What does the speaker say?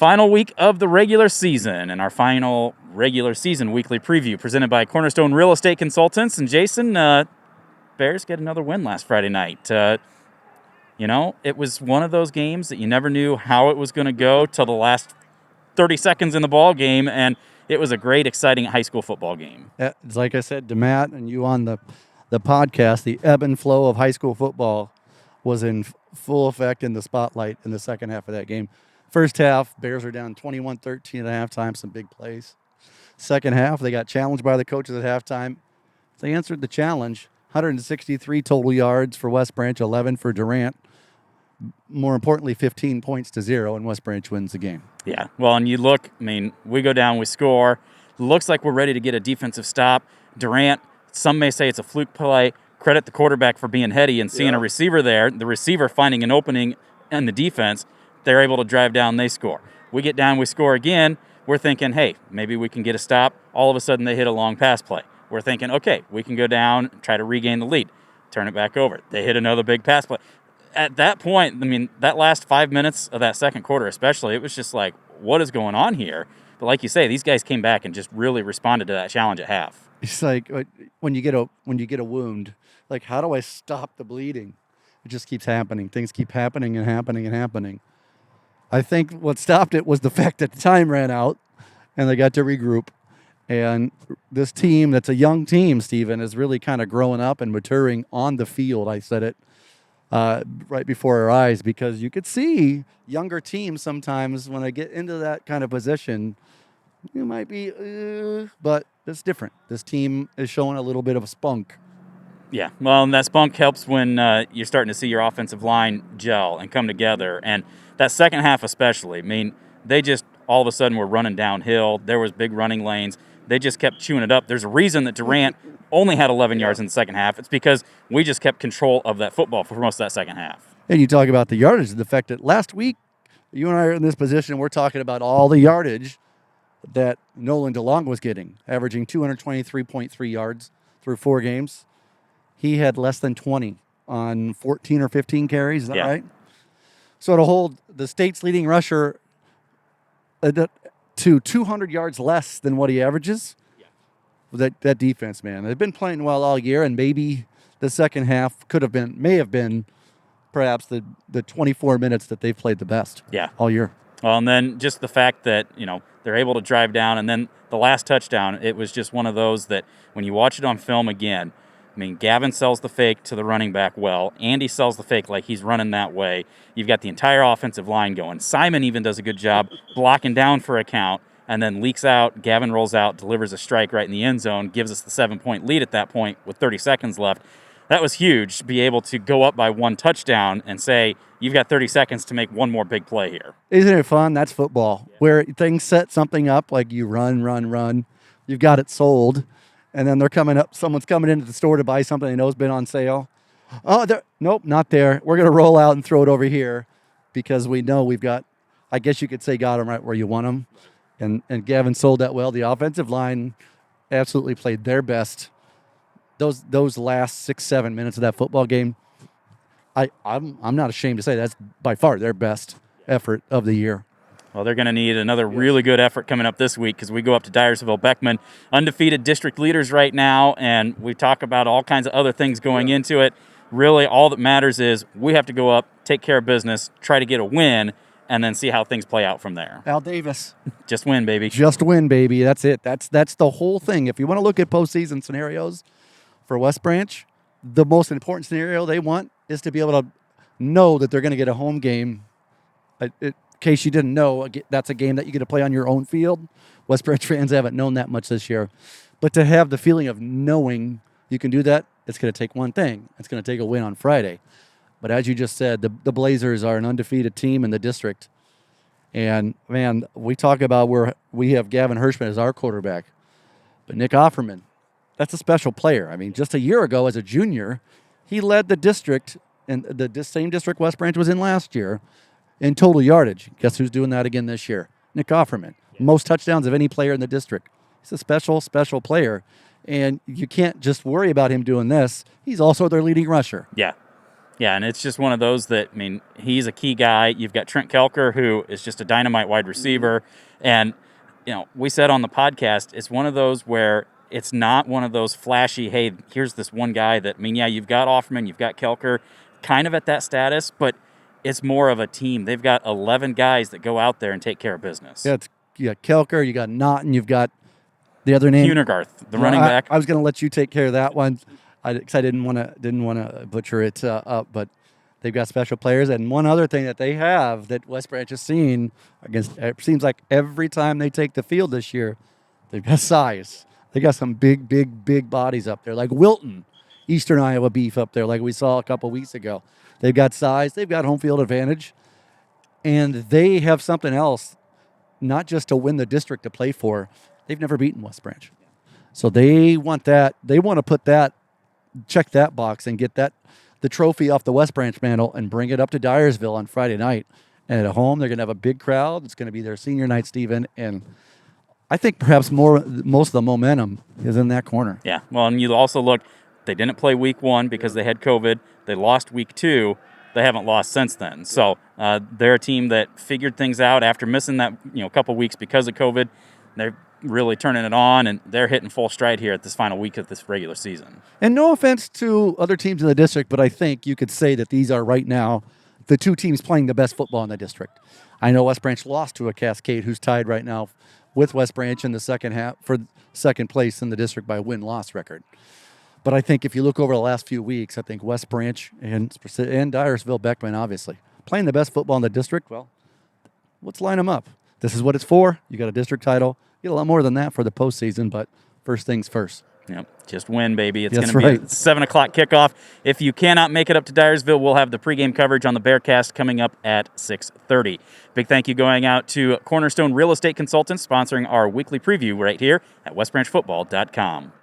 Final week of the regular season and our final regular season weekly preview presented by Cornerstone Real Estate Consultants. And Jason, Bears get another win last Friday night. It was one of those games that you never knew how it was going to go till the last 30 seconds in the ball game, and it was a great, exciting high school football game. It's like I said to Matt and you on the podcast, the ebb and flow of high school football was in full effect in the spotlight in the second half of that game. First half, Bears are down 21-13 at halftime, some big plays. Second half, they got challenged by the coaches at halftime. They answered the challenge. 163 total yards for West Branch, 11 for Durant. More importantly, 15 points to 0, and West Branch wins the game. Yeah, well, and you look, we go down, we score. Looks like we're ready to get a defensive stop. Durant, some may say it's a fluke play. Credit the quarterback for being heady and seeing a receiver there. The receiver finding an opening in the defense. They're able to drive down, they score. We get down, we score again. We're thinking, hey, maybe we can get a stop. All of a sudden, they hit a long pass play. We're thinking, okay, we can go down, try to regain the lead, turn it back over. They hit another big pass play. At that point, that last 5 minutes of that second quarter especially, it was just like, what is going on here? But like you say, these guys came back and just really responded to that challenge at half. It's like when you get a wound, like, how do I stop the bleeding? It just keeps happening. Things keep happening and happening and happening. I think what stopped it was the fact that the time ran out and they got to regroup. And this team, that's a young team, Stephen, is really kind of growing up and maturing on the field. I said it right before our eyes, because you could see younger teams sometimes when they get into that kind of position, you might be, but it's different. This team is showing a little bit of a spunk. Yeah, well, and that spunk helps when you're starting to see your offensive line gel and come together. And that second half especially, they just all of a sudden were running downhill. There was big running lanes. They just kept chewing it up. There's a reason that Durant only had 11 yards in the second half. It's because we just kept control of that football for most of that second half. And you talk about the yardage, the fact that last week, you and I are in this position, we're talking about all the yardage that Nolan DeLong was getting, averaging 223.3 yards through 4 games. He had less than 20 on 14 or 15 carries. Is that right? So to hold the state's leading rusher to 200 yards less than what he averages, that defense, man. They've been playing well all year, and maybe the second half may have been perhaps the 24 minutes that they've played the best all year. Well, and then just the fact that, they're able to drive down, and then the last touchdown, it was just one of those that when you watch it on film again, Gavin sells the fake to the running back well. Andy sells the fake like he's running that way. You've got the entire offensive line going. Simon even does a good job blocking down for a count, and then leaks out. Gavin rolls out, delivers a strike right in the end zone, gives us the 7-point lead at that point with 30 seconds left. That was huge to be able to go up by 1 touchdown and say, you've got 30 seconds to make one more big play here. Isn't it fun? That's football, where things set something up, like you run. You've got it sold. And then they're coming up. Someone's coming into the store to buy something they know has been on sale. Oh, nope, not there. We're going to roll out and throw it over here because we know we've got, I guess you could say, got them right where you want them. And Gavin sold that well. The offensive line absolutely played their best. Those last 6-7 minutes of that football game, I'm not ashamed to say that's by far their best effort of the year. Well, they're going to need another really good effort coming up this week because we go up to Dyersville Beckman, undefeated district leaders right now, and we talk about all kinds of other things going into it. Really, all that matters is we have to go up, take care of business, try to get a win, and then see how things play out from there. Al Davis. Just win, baby. Just win, baby. That's it. That's the whole thing. If you want to look at postseason scenarios for West Branch, the most important scenario they want is to be able to know that they're going to get a home game. In case you didn't know, that's a game that you get to play on your own field. West Branch fans haven't known that much this year. But to have the feeling of knowing you can do that, it's going to take one thing. It's going to take a win on Friday. But as you just said, the Blazers are an undefeated team in the district. And, man, we talk about where we have Gavin Hirschman as our quarterback. But Nick Offerman, that's a special player. Just a year ago as a junior, he led the district, and the same district West Branch was in last year, in total yardage. Guess who's doing that again this year? Nick Offerman. Most touchdowns of any player in the district. He's a special player. And you can't just worry about him doing this. He's also their leading rusher. Yeah, Yeah, and it's just one of those that, I mean, he's a key guy. You've got Trent Kelker, who is just a dynamite wide receiver. And, we said on the podcast, it's one of those where it's not one of those flashy, hey, here's this one guy that, I mean, yeah, you've got Offerman, you've got Kelker, kind of at that status, but it's more of a team. They've got 11 guys that go out there and take care of business. Yeah, you got Kelker, you got Naughton, you've got the other name. Hunergarth, the running back. I was going to let you take care of that one. I didn't want to butcher it up, but they've got special players. And one other thing that they have that West Branch has seen against, it seems like every time they take the field this year, they've got size. They got some big bodies up there, like Wilton, Eastern Iowa beef up there, like we saw a couple weeks ago. They've got size. They've got home field advantage. And they have something else, not just to win the district to play for. They've never beaten West Branch. So they want that. They want to put that, check that box and get the trophy off the West Branch mantle and bring it up to Dyersville on Friday night. And at home, they're going to have a big crowd. It's going to be their senior night, Stephen. And I think perhaps most of the momentum is in that corner. Yeah. Well, and you also look, they didn't play week 1 because they had COVID. They lost week 2. They haven't lost since then. So they're a team that figured things out after missing that couple weeks because of COVID. They're really turning it on, and they're hitting full stride here at this final week of this regular season. And no offense to other teams in the district, but I think you could say that these are right now the two teams playing the best football in the district. I know West Branch lost to a Cascade, who's tied right now with West Branch in the second half for second place in the district by win-loss record. But I think if you look over the last few weeks, I think West Branch and Dyersville Beckman, obviously, playing the best football in the district. Well, let's line them up. This is what it's for. You got a district title. You get a lot more than that for the postseason, but first things first. Yep, just win, baby. It's That's going to be right. a 7 o'clock kickoff. If you cannot make it up to Dyersville, we'll have the pregame coverage on the Bearcast coming up at 6:30. Big thank you going out to Cornerstone Real Estate Consultants, sponsoring our weekly preview right here at westbranchfootball.com.